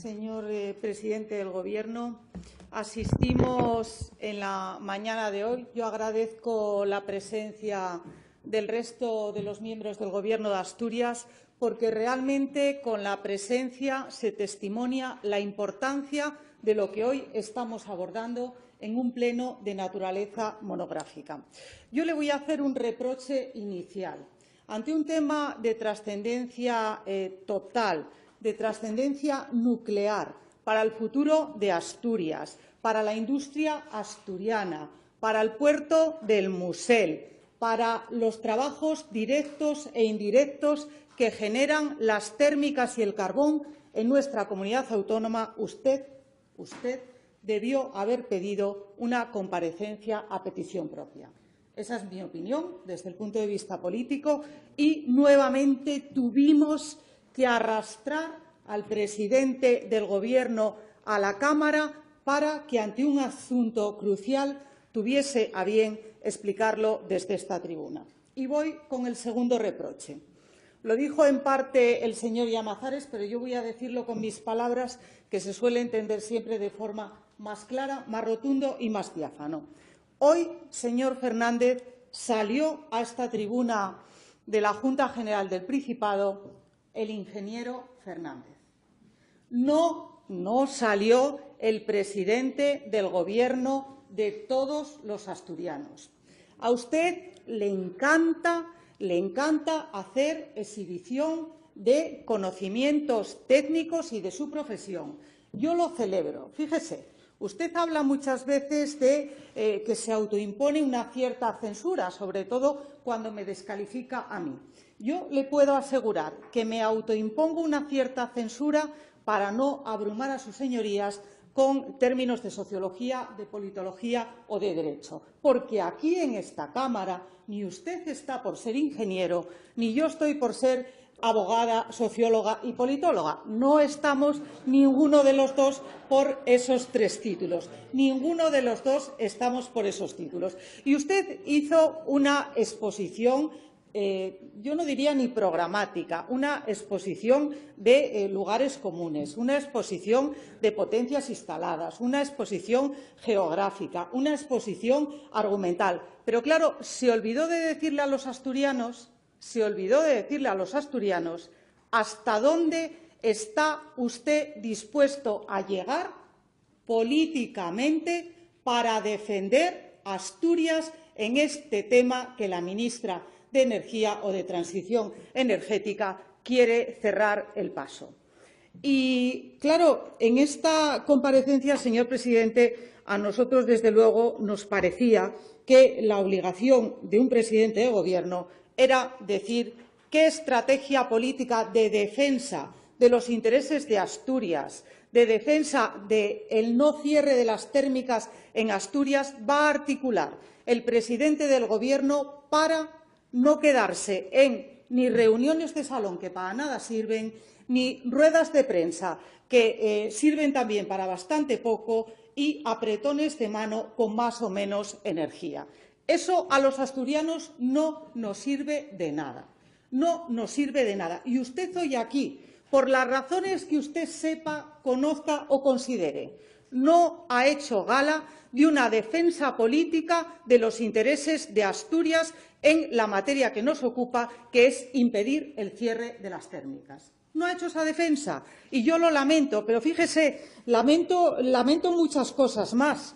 señor presidente del Gobierno. Asistimos en la mañana de hoy. Yo agradezco la presencia del resto de los miembros del Gobierno de Asturias, porque realmente con la presencia se testimonia la importancia de lo que hoy estamos abordando en un pleno de naturaleza monográfica. Yo le voy a hacer un reproche inicial. Ante un tema de trascendencia total, de trascendencia nuclear para el futuro de Asturias, para la industria asturiana, para el puerto del Musel, para los trabajos directos e indirectos que generan las térmicas y el carbón en nuestra comunidad autónoma, usted debió haber pedido una comparecencia a petición propia. Esa es mi opinión desde el punto de vista político y nuevamente tuvimos que arrastrar al presidente del Gobierno a la Cámara para que, ante un asunto crucial, tuviese a bien explicarlo desde esta tribuna. Y voy con el segundo reproche. Lo dijo en parte el señor Llamazares, pero yo voy a decirlo con mis palabras, que se suele entender siempre de forma más clara, más rotundo y más diáfano. Hoy, señor Fernández, salió a esta tribuna de la Junta General del Principado el ingeniero Fernández. No salió el presidente del Gobierno de todos los asturianos. A usted le encanta hacer exhibición de conocimientos técnicos y de su profesión. Yo lo celebro. Fíjese, usted habla muchas veces de que se autoimpone una cierta censura, sobre todo cuando me descalifica a mí. Yo le puedo asegurar que me autoimpongo una cierta censura para no abrumar a sus señorías con términos de sociología, de politología o de derecho, porque aquí en esta Cámara ni usted está por ser ingeniero, ni yo estoy por ser abogada, socióloga y politóloga. No estamos ninguno de los dos por esos tres títulos. Ninguno de los dos estamos por esos títulos. Y usted hizo una exposición, yo no diría ni programática, una exposición de lugares comunes, una exposición de potencias instaladas, una exposición geográfica, una exposición argumental. Pero, claro, se olvidó de decirle a los asturianos hasta dónde está usted dispuesto a llegar políticamente para defender Asturias en este tema que la ministra de Energía o de Transición Energética quiere cerrar el paso. Y, claro, en esta comparecencia, señor presidente, a nosotros, desde luego, nos parecía que la obligación de un presidente de Gobierno era decir qué estrategia política de defensa de los intereses de Asturias, de defensa del no cierre de las térmicas en Asturias, va a articular el presidente del Gobierno para no quedarse en ni reuniones de salón, que para nada sirven, ni ruedas de prensa, que sirven también para bastante poco, y apretones de mano con más o menos energía. Eso a los asturianos no nos sirve de nada. No nos sirve de nada. Y usted hoy aquí, por las razones que usted sepa, conozca o considere, no ha hecho gala de una defensa política de los intereses de Asturias en la materia que nos ocupa, que es impedir el cierre de las térmicas. No ha hecho esa defensa y yo lo lamento, pero fíjese, lamento muchas cosas más,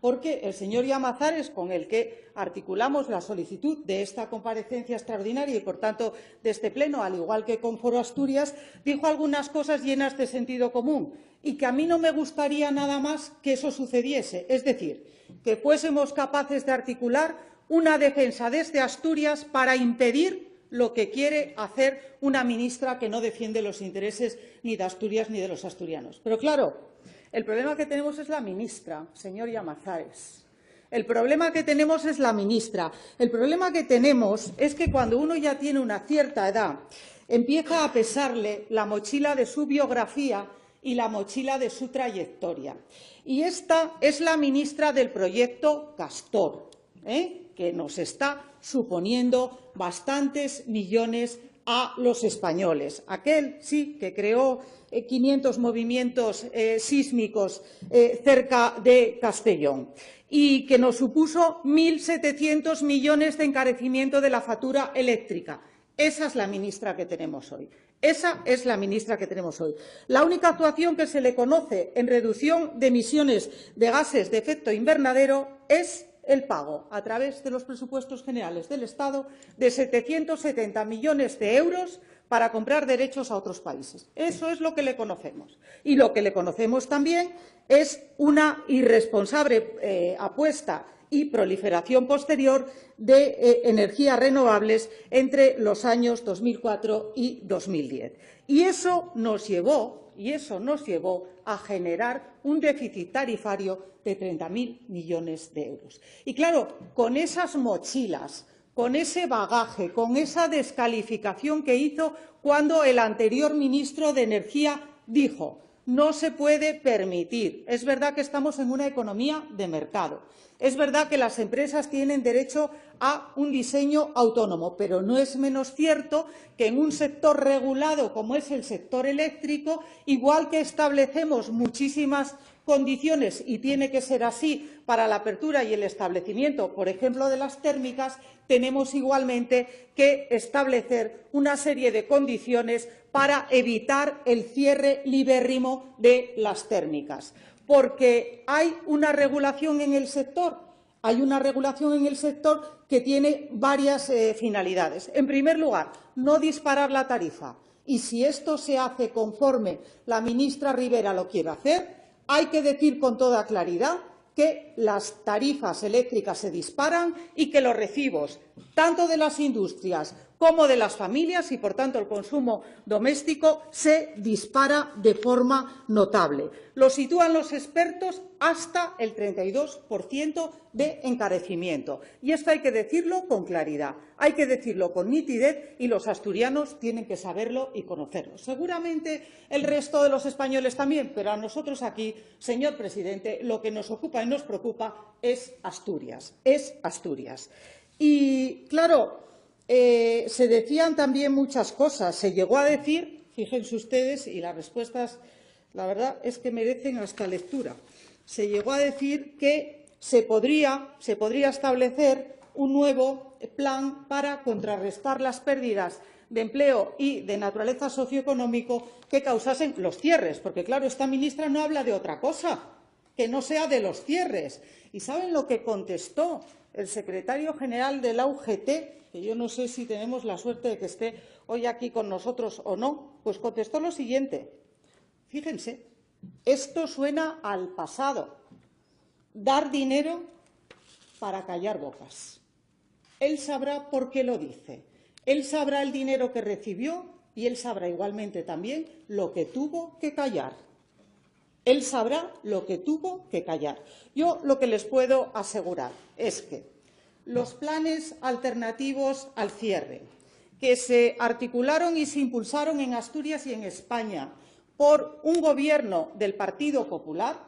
porque el señor Llamazares, con el que articulamos la solicitud de esta comparecencia extraordinaria y, por tanto, de este pleno, al igual que con Foro Asturias, dijo algunas cosas llenas de sentido común y que a mí no me gustaría nada más que eso sucediese, es decir, que fuésemos capaces de articular una defensa desde Asturias para impedir lo que quiere hacer una ministra que no defiende los intereses ni de Asturias ni de los asturianos. Pero, claro, el problema que tenemos es la ministra, señor Llamazares. El problema que tenemos es la ministra. El problema que tenemos es que cuando uno ya tiene una cierta edad, empieza a pesarle la mochila de su biografía y la mochila de su trayectoria. Y esta es la ministra del proyecto Castor, que nos está suponiendo bastantes millones a los españoles. Aquel sí que creó 500 movimientos sísmicos cerca de Castellón y que nos supuso 1.700 millones de encarecimiento de la factura eléctrica. Esa es la ministra que tenemos hoy. Esa es la ministra que tenemos hoy. La única actuación que se le conoce en reducción de emisiones de gases de efecto invernadero es el pago, a través de los presupuestos generales del Estado, de 770 millones de euros para comprar derechos a otros países. Eso es lo que le conocemos. Y lo que le conocemos también es una irresponsable apuesta y proliferación posterior de energías renovables entre los años 2004 y 2010. Y eso nos llevó a generar un déficit tarifario de 30.000 millones de euros. Y claro, con esas mochilas, con ese bagaje, con esa descalificación que hizo cuando el anterior ministro de Energía dijo: no se puede permitir. Es verdad que estamos en una economía de mercado. Es verdad que las empresas tienen derecho a un diseño autónomo, pero no es menos cierto que en un sector regulado como es el sector eléctrico, igual que establecemos muchísimas condiciones, y tiene que ser así para la apertura y el establecimiento, por ejemplo, de las térmicas, tenemos igualmente que establecer una serie de condiciones para evitar el cierre libérrimo de las térmicas. Porque hay una regulación en el sector, que tiene varias finalidades. En primer lugar, no disparar la tarifa. Y si esto se hace conforme la ministra Ribera lo quiere hacer, hay que decir con toda claridad que las tarifas eléctricas se disparan y que los recibos, tanto de las industrias como de las familias y, por tanto, el consumo doméstico, se dispara de forma notable. Lo sitúan los expertos hasta el 32% de encarecimiento. Y esto hay que decirlo con claridad, hay que decirlo con nitidez, y los asturianos tienen que saberlo y conocerlo. Seguramente el resto de los españoles también, pero a nosotros aquí, señor presidente, lo que nos ocupa y nos preocupa es Asturias. Y, claro, se decían también muchas cosas. Se llegó a decir, fíjense ustedes, y las respuestas, la verdad, es que merecen hasta lectura. Se llegó a decir que se podría establecer un nuevo plan para contrarrestar las pérdidas de empleo y de naturaleza socioeconómico que causasen los cierres, porque, claro, esta ministra no habla de otra cosa que no sea de los cierres. ¿Y saben lo que contestó el secretario general de la UGT? Que yo no sé si tenemos la suerte de que esté hoy aquí con nosotros o no. Pues contestó lo siguiente. Fíjense, esto suena al pasado. Dar dinero para callar bocas. Él sabrá por qué lo dice. Él sabrá el dinero que recibió y él sabrá igualmente también lo que tuvo que callar. Él sabrá lo que tuvo que callar. Yo lo que les puedo asegurar es que los planes alternativos al cierre, que se articularon y se impulsaron en Asturias y en España por un gobierno del Partido Popular,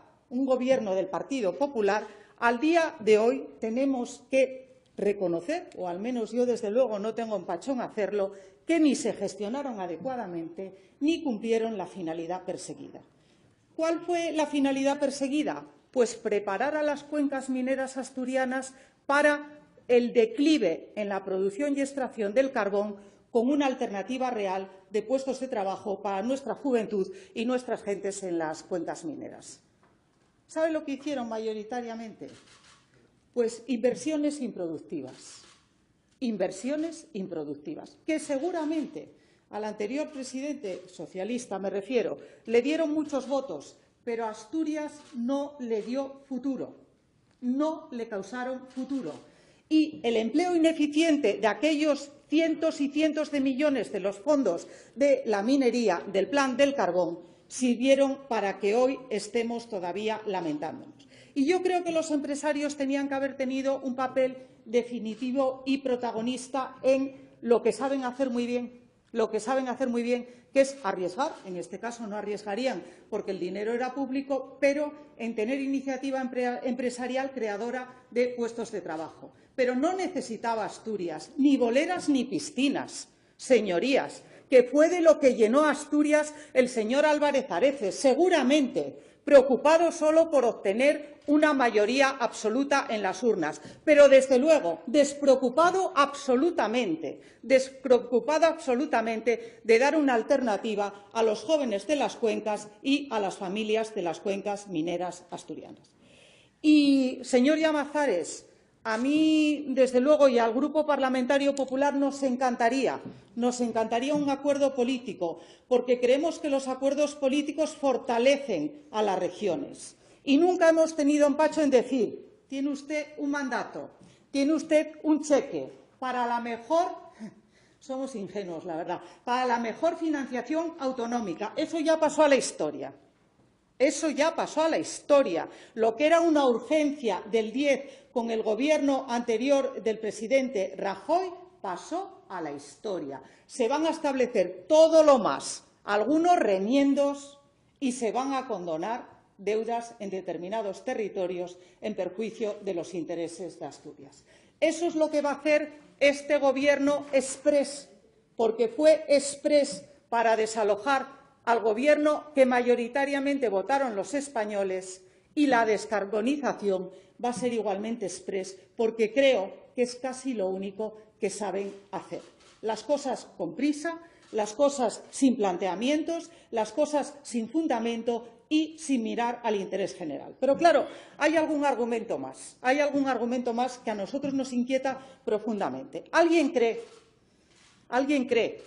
al día de hoy tenemos que reconocer, o al menos yo desde luego no tengo empachón a hacerlo, que ni se gestionaron adecuadamente ni cumplieron la finalidad perseguida. ¿Cuál fue la finalidad perseguida? Pues preparar a las cuencas mineras asturianas para el declive en la producción y extracción del carbón, con una alternativa real de puestos de trabajo para nuestra juventud y nuestras gentes en las cuencas mineras. ¿Sabe lo que hicieron mayoritariamente? Pues inversiones improductivas, que seguramente al anterior presidente socialista, me refiero, le dieron muchos votos, pero a Asturias no le dio futuro, no le causaron futuro. Y el empleo ineficiente de aquellos cientos y cientos de millones de los fondos de la minería, del plan del carbón, sirvieron para que hoy estemos todavía lamentándonos. Y yo creo que los empresarios tenían que haber tenido un papel definitivo y protagonista en lo que saben hacer muy bien, que es arriesgar. En este caso no arriesgarían porque el dinero era público, pero en tener iniciativa empresarial creadora de puestos de trabajo. Pero no necesitaba Asturias ni boleras ni piscinas, señorías. que fue de lo que llenó Asturias el señor Álvarez Areces, seguramente preocupado solo por obtener una mayoría absoluta en las urnas, pero desde luego despreocupado absolutamente de dar una alternativa a los jóvenes de las cuencas y a las familias de las cuencas mineras asturianas. Y, señor Llamazares, a mí, desde luego, y al Grupo Parlamentario Popular nos encantaría un acuerdo político, porque creemos que los acuerdos políticos fortalecen a las regiones. Y nunca hemos tenido empacho en decir, tiene usted un mandato, tiene usted un cheque para la mejor, somos ingenuos, la verdad, para la mejor financiación autonómica. Eso ya pasó a la historia. Eso ya pasó a la historia. Lo que era una urgencia del 10 con el Gobierno anterior del presidente Rajoy pasó a la historia. Se van a establecer todo lo más, algunos remiendos, y se van a condonar deudas en determinados territorios en perjuicio de los intereses de Asturias. Eso es lo que va a hacer este Gobierno exprés, porque fue exprés para desalojar al Gobierno que mayoritariamente votaron los españoles, y la descarbonización va a ser igualmente exprés, porque creo que es casi lo único que saben hacer. Las cosas con prisa, las cosas sin planteamientos, las cosas sin fundamento y sin mirar al interés general. Pero, claro, hay algún argumento más que a nosotros nos inquieta profundamente. ¿Alguien cree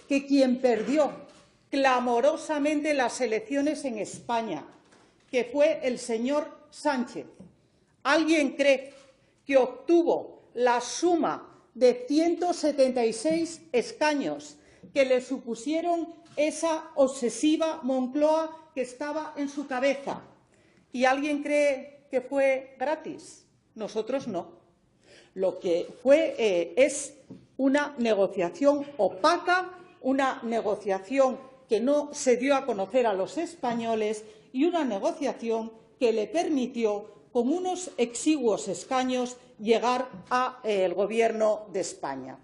que quien perdió clamorosamente las elecciones en España, que fue el señor Sánchez, alguien cree que obtuvo la suma de 176 escaños que le supusieron esa obsesiva Moncloa que estaba en su cabeza? ¿Y alguien cree que fue gratis? Nosotros no. Lo que fue es una negociación opaca, una negociación que no se dio a conocer a los españoles y una negociación que le permitió, con unos exiguos escaños, llegar al Gobierno de España.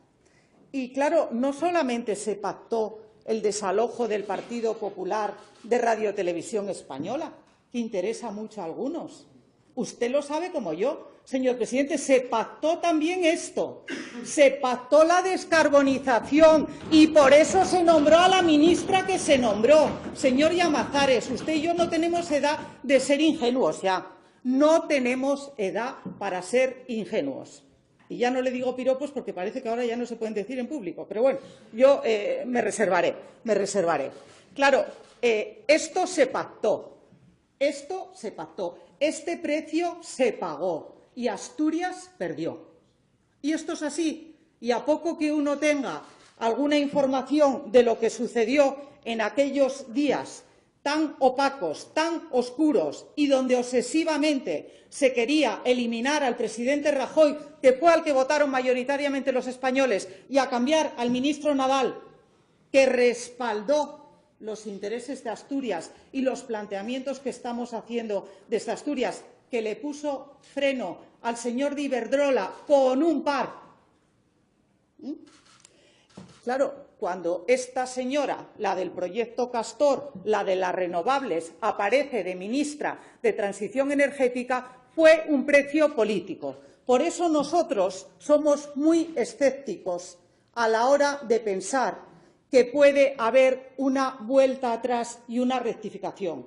Y, claro, no solamente se pactó el desalojo del Partido Popular de Radio Televisión Española, que interesa mucho a algunos. Usted lo sabe como yo, señor presidente, se pactó también esto, se pactó la descarbonización y por eso se nombró a la ministra que se nombró. Señor Llamazares, usted y yo no tenemos edad de ser ingenuos ya, no tenemos edad para ser ingenuos. Y ya no le digo piropos porque parece que ahora ya no se pueden decir en público, pero bueno, yo me reservaré. Claro, esto se pactó, este precio se pagó y Asturias perdió. Y esto es así. Y a poco que uno tenga alguna información de lo que sucedió en aquellos días tan opacos, tan oscuros y donde obsesivamente se quería eliminar al presidente Rajoy, que fue al que votaron mayoritariamente los españoles, y a cambiar al ministro Nadal, que respaldó los intereses de Asturias y los planteamientos que estamos haciendo desde Asturias, que le puso freno al señor de Iberdrola con un par. Claro, cuando esta señora, la del proyecto Castor, la de las renovables, aparece de ministra de Transición Energética, fue un precio político. Por eso nosotros somos muy escépticos a la hora de pensar que puede haber una vuelta atrás y una rectificación,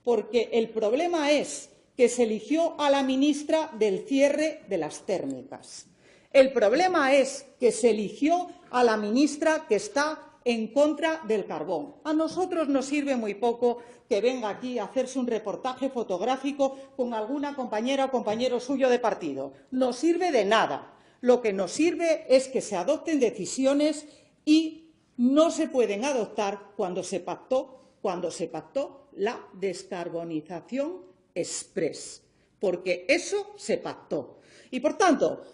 porque el problema es que se eligió a la ministra del cierre de las térmicas. El problema es que se eligió a la ministra que está en contra del carbón. A nosotros nos sirve muy poco que venga aquí a hacerse un reportaje fotográfico con alguna compañera o compañero suyo de partido. No sirve de nada. Lo que nos sirve es que se adopten decisiones y no se pueden adoptar cuando se pactó la descarbonización exprés, porque eso se pactó. Y, por tanto,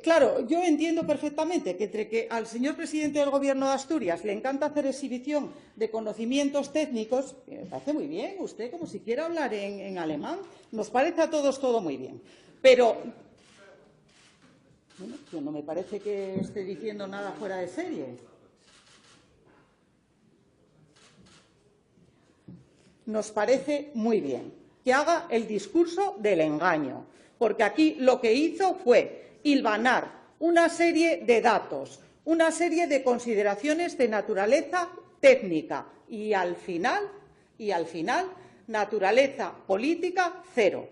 claro, yo entiendo perfectamente que entre que al señor presidente del Gobierno de Asturias le encanta hacer exhibición de conocimientos técnicos, me parece muy bien, usted como si quiera hablar en alemán, nos parece a todos todo muy bien. Pero, bueno, yo no me parece que esté diciendo nada fuera de serie. nos parece muy bien que haga el discurso del engaño, porque aquí lo que hizo fue hilvanar una serie de datos, una serie de consideraciones de naturaleza técnica y al final, naturaleza política cero.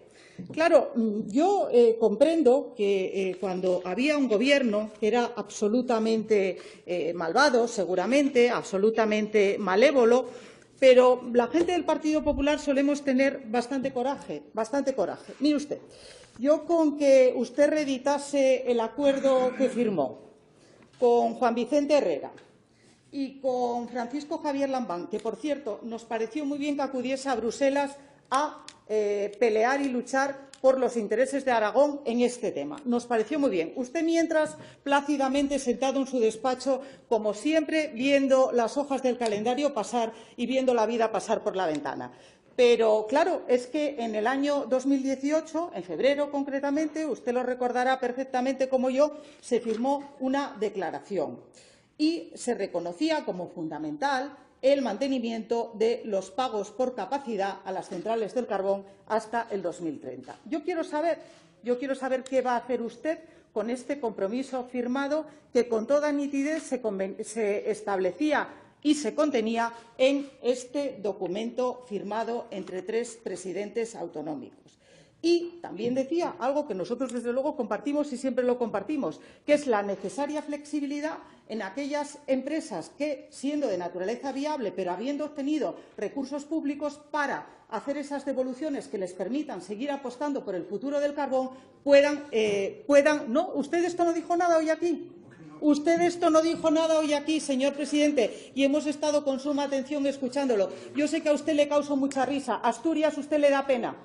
Claro, yo comprendo que cuando había un gobierno que era absolutamente malvado, seguramente, absolutamente malévolo, pero la gente del Partido Popular solemos tener bastante coraje, bastante coraje. Mire usted, yo con que usted reeditase el acuerdo que firmó con Juan Vicente Herrera y con Francisco Javier Lambán, que, por cierto, nos pareció muy bien que acudiese a Bruselas a pelear y luchar por los intereses de Aragón en este tema. Nos pareció muy bien. Usted, mientras, plácidamente sentado en su despacho, como siempre, viendo las hojas del calendario pasar y viendo la vida pasar por la ventana. Pero, claro, es que en el año 2018, en febrero concretamente, usted lo recordará perfectamente como yo, se firmó una declaración y se reconocía como fundamental el mantenimiento de los pagos por capacidad a las centrales del carbón hasta el 2030. Yo quiero saber qué va a hacer usted con este compromiso firmado que con toda nitidez se establecía y se contenía en este documento firmado entre 3 presidentes autonómicos. Y también decía algo que nosotros, desde luego, compartimos y siempre lo compartimos, que es la necesaria flexibilidad en aquellas empresas que, siendo de naturaleza viable, pero habiendo obtenido recursos públicos para hacer esas devoluciones que les permitan seguir apostando por el futuro del carbón, puedan. ¿No? ¿Usted esto no dijo nada hoy aquí? Usted esto no dijo nada hoy aquí, señor presidente, y hemos estado con suma atención escuchándolo. Yo sé que a usted le causa mucha risa. Asturias, usted le da pena.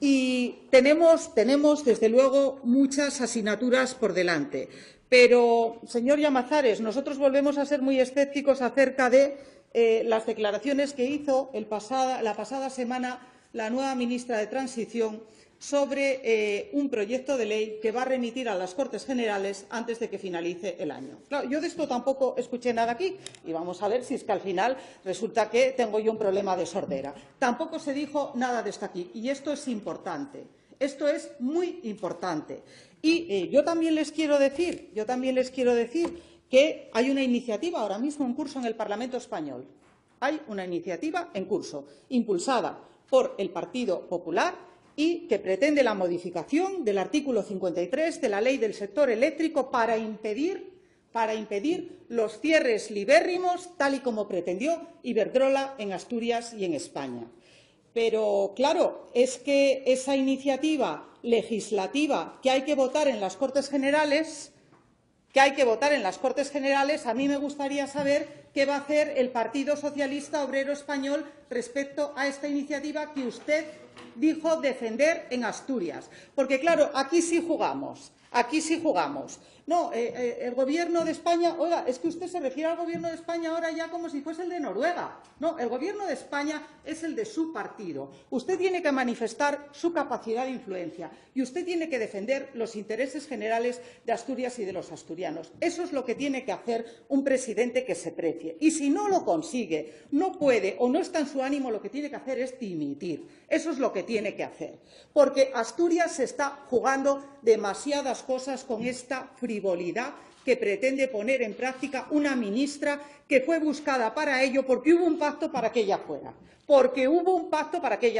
Y tenemos, desde luego, muchas asignaturas por delante. Pero, señor Llamazares, nosotros volvemos a ser muy escépticos acerca de las declaraciones que hizo la pasada semana la nueva ministra de Transición sobre un proyecto de ley que va a remitir a las Cortes Generales antes de que finalice el año. Claro, yo de esto tampoco escuché nada aquí y vamos a ver si es que al final resulta que tengo yo un problema de sordera. Tampoco se dijo nada de esto aquí y esto es importante. Esto es muy importante. Y yo también les quiero decir que hay una iniciativa ahora mismo en curso en el Parlamento español. Hay una iniciativa en curso, impulsada por el Partido Popular y que pretende la modificación del artículo 53 de la Ley del sector eléctrico para impedir los cierres libérrimos, tal y como pretendió Iberdrola en Asturias y en España. Pero, claro, es que esa iniciativa legislativa que hay que votar en las Cortes Generales, a mí me gustaría saber qué va a hacer el Partido Socialista Obrero Español respecto a esta iniciativa que usted dijo defender en Asturias. Porque, claro, aquí sí jugamos. No, el Gobierno de España, oiga, es que usted se refiere al Gobierno de España ahora ya como si fuese el de Noruega. No, el Gobierno de España es el de su partido. Usted tiene que manifestar su capacidad de influencia y usted tiene que defender los intereses generales de Asturias y de los asturianos. Eso es lo que tiene que hacer un presidente que se precie. Y si no lo consigue, no puede o no está en su ánimo, lo que tiene que hacer es dimitir. Eso es lo que tiene que hacer. Porque Asturias se está jugando demasiadas cosas con esta frivolidad que pretende poner en práctica una ministra que fue buscada para ello porque hubo un pacto para que ella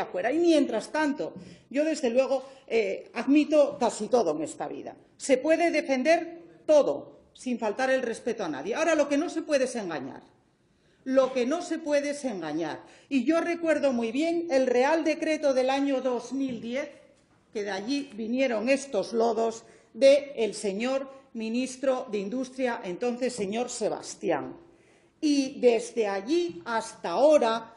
fuera. Y, mientras tanto, yo, desde luego, admito casi todo en esta vida. Se puede defender todo, sin faltar el respeto a nadie. Ahora, lo que no se puede es engañar. Y yo recuerdo muy bien el Real Decreto del año 2010, que de allí vinieron estos lodos, del señor ministro de Industria, entonces señor Sebastián. Y desde allí hasta ahora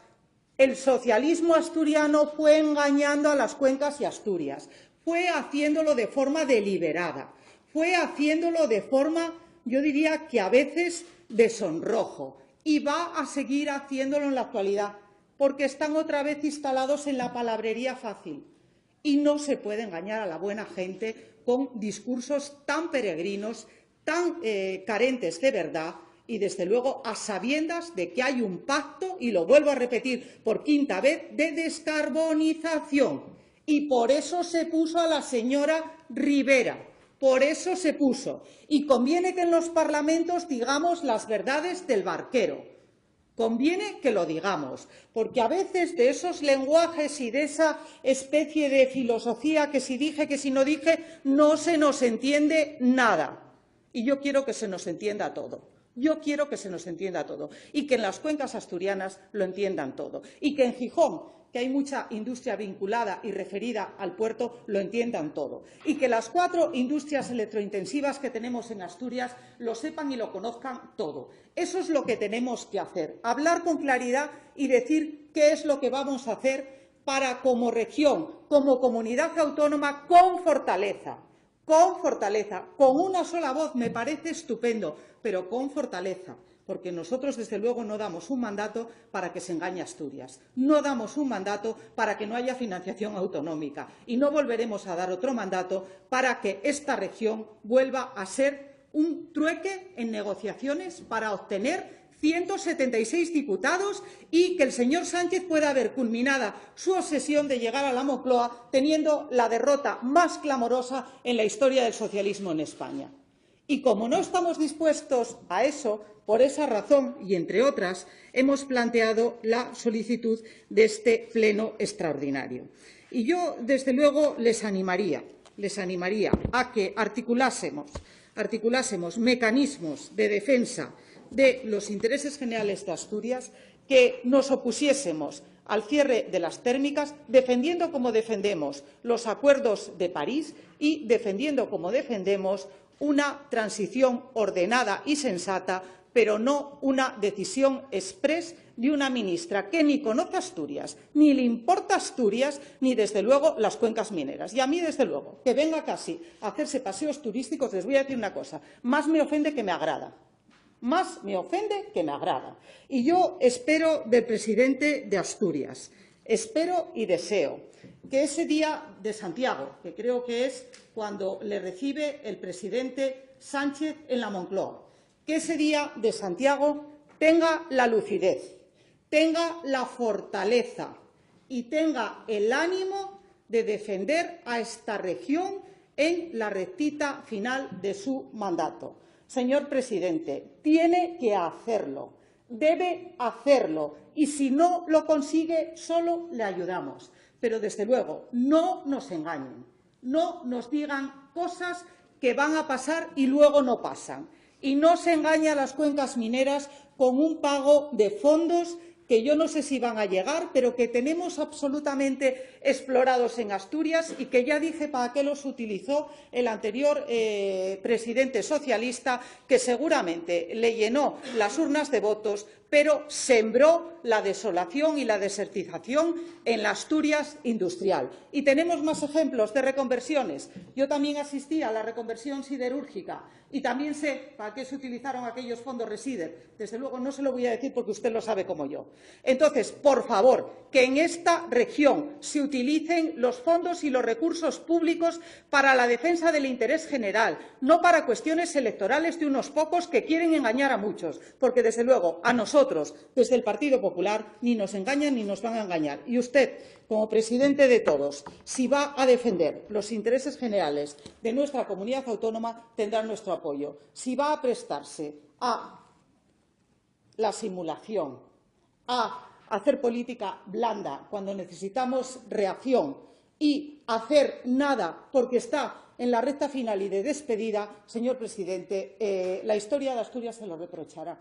el socialismo asturiano fue engañando a las cuencas y Asturias, fue haciéndolo de forma deliberada, fue haciéndolo de forma, yo diría que a veces de sonrojo, y va a seguir haciéndolo en la actualidad, porque están otra vez instalados en la palabrería fácil. Y no se puede engañar a la buena gente con discursos tan peregrinos, tan carentes de verdad y, desde luego, a sabiendas de que hay un pacto, y lo vuelvo a repetir por quinta vez, de descarbonización. Y por eso se puso a la señora Rivera. Por eso se puso. Y conviene que en los parlamentos digamos las verdades del barquero. Conviene que lo digamos, porque a veces de esos lenguajes y de esa especie de filosofía que si dije, que si no dije, no se nos entiende nada. Y yo quiero que se nos entienda todo. Yo quiero que se nos entienda todo y que en las cuencas asturianas lo entiendan todo y que en Gijón, que hay mucha industria vinculada y referida al puerto, lo entiendan todo y que las 4 industrias electrointensivas que tenemos en Asturias lo sepan y lo conozcan todo. Eso es lo que tenemos que hacer, hablar con claridad y decir qué es lo que vamos a hacer para, como región, como comunidad autónoma, con fortaleza, con una sola voz, me parece estupendo, pero con fortaleza, porque nosotros, desde luego, no damos un mandato para que se engañe a Asturias, no damos un mandato para que no haya financiación autonómica y no volveremos a dar otro mandato para que esta región vuelva a ser un trueque en negociaciones para obtener 176 diputados y que el señor Sánchez pueda ver culminada su obsesión de llegar a la Moncloa teniendo la derrota más clamorosa en la historia del socialismo en España. Y como no estamos dispuestos a eso, por esa razón y entre otras, hemos planteado la solicitud de este pleno extraordinario. Y yo, desde luego, les animaría a que articulásemos mecanismos de defensa de los intereses generales de Asturias, que nos opusiésemos al cierre de las térmicas, defendiendo como defendemos los acuerdos de París y defendiendo como defendemos una transición ordenada y sensata, pero no una decisión exprés de una ministra que ni conoce Asturias, ni le importa Asturias, ni, desde luego, las cuencas mineras. Y a mí, desde luego, que venga casi a hacerse paseos turísticos, les voy a decir una cosa, más me ofende que me agrada. Más me ofende que me agrada. Y yo espero del presidente de Asturias, espero y deseo que ese día de Santiago, que creo que es cuando le recibe el presidente Sánchez en la Moncloa, que ese día de Santiago tenga la lucidez, tenga la fortaleza y tenga el ánimo de defender a esta región en la rectita final de su mandato. Señor presidente, tiene que hacerlo, debe hacerlo, y si no lo consigue, solo le ayudamos. Pero, desde luego, no nos engañen, no nos digan cosas que van a pasar y luego no pasan. Y no se engañe a las cuencas mineras con un pago de fondos que yo no sé si van a llegar, pero que tenemos absolutamente explorados en Asturias y que ya dije para qué los utilizó el anterior presidente socialista, que seguramente le llenó las urnas de votos, pero sembró la desolación y la desertización en la Asturias industrial. Y tenemos más ejemplos de reconversiones. Yo también asistí a la reconversión siderúrgica y también sé para qué se utilizaron aquellos fondos Resider. Desde luego no se lo voy a decir porque usted lo sabe como yo. Entonces, por favor, que en esta región se utilicen los fondos y los recursos públicos para la defensa del interés general, no para cuestiones electorales de unos pocos que quieren engañar a muchos, porque, desde luego, a nosotros, desde el Partido Popular, ni nos engañan ni nos van a engañar. Y usted, como presidente de todos, si va a defender los intereses generales de nuestra comunidad autónoma, tendrá nuestro apoyo. Si va a prestarse a la simulación, a hacer política blanda cuando necesitamos reacción y hacer nada porque está en la recta final y de despedida, señor presidente, la historia de Asturias se lo reprochará.